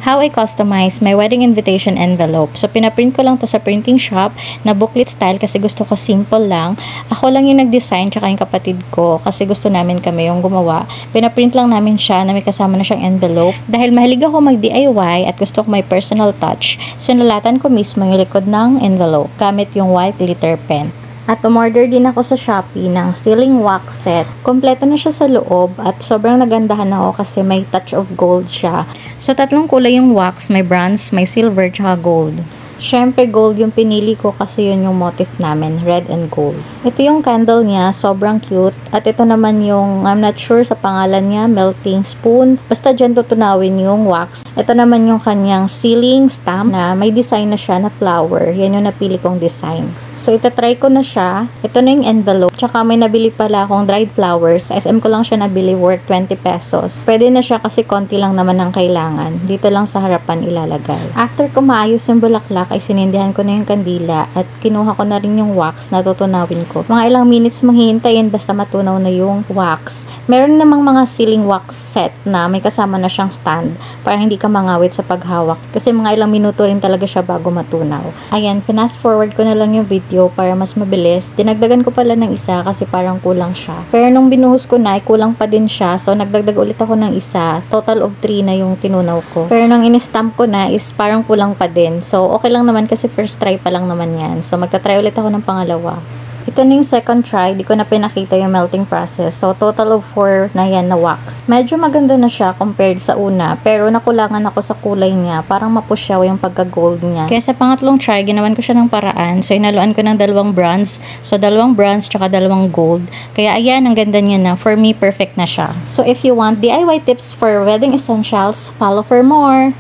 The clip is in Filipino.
How I customize my wedding invitation envelope. So, pinaprint ko lang to sa printing shop na booklet style kasi gusto ko simple lang. Ako lang yung nag-design tsaka yung kapatid ko kasi gusto namin kami yung gumawa. Pinaprint lang namin siya na may kasama na siyang envelope. Dahil mahilig ako mag-DIY at gusto ko may personal touch, sinulatan ko mismo yung likod ng envelope gamit yung white glitter pen. At umorder din ako sa Shopee ng sealing wax set. Kompleto na siya sa loob at sobrang nagandahan ako kasi may touch of gold siya. So, 3 kulay yung wax, may bronze, may silver, tsaka gold. Syempre, gold yung pinili ko kasi yun yung motif namin, red and gold. Ito yung candle niya, sobrang cute. At ito naman yung, I'm not sure sa pangalan niya, melting spoon. Basta dyan tutunawin yung wax. Ito naman yung kanyang sealing stamp na may design na siya na flower. Yan yung napili kong design. So, itatry ko na siya. Ito na yung envelope. Tsaka may nabili pala akong dried flowers. Sa SM ko lang siya nabili, worth 20 pesos. Pwede na siya kasi konti lang naman ang kailangan. Dito lang sa harapan ilalagay. After ko maayos yung bulaklak, ay sinindihan ko na yung kandila at kinuha ko na rin yung wax na tutunawin ko. Mga ilang minutes manghihintayin basta matunaw na yung wax. Meron namang mga sealing wax set na may kasama na siyang stand para hindi ka mangawit sa paghawak. Kasi mga ilang minuto rin talaga siya bago matunaw. Ayan, fast forward ko na lang yung video para mas mabilis. Dinagdagan ko pala ng isa kasi parang kulang siya. Pero nung binuhos ko na, ay kulang pa din siya. So, nagdagdag ulit ako ng isa. Total of 3 na yung tinunaw ko. Pero nung in-stamp ko na is parang kulang pa din. So, okay lang naman kasi first try pa lang naman yan. So, magta-try ulit ako ng pangalawa. Ito na yung second try, di ko na pinakita yung melting process. So, total of 4 na yan na wax. Medyo maganda na siya compared sa una, pero nakulangan ako sa kulay niya. Parang mapusyaw yung pagka-gold niya. Kaya sa pangatlong try, ginawan ko siya ng paraan. So, inaluan ko ng 2 bronze. So, 2 bronze tsaka 2 gold. Kaya ayan, ang ganda niya na. For me, perfect na siya. So, if you want DIY tips for wedding essentials, follow for more!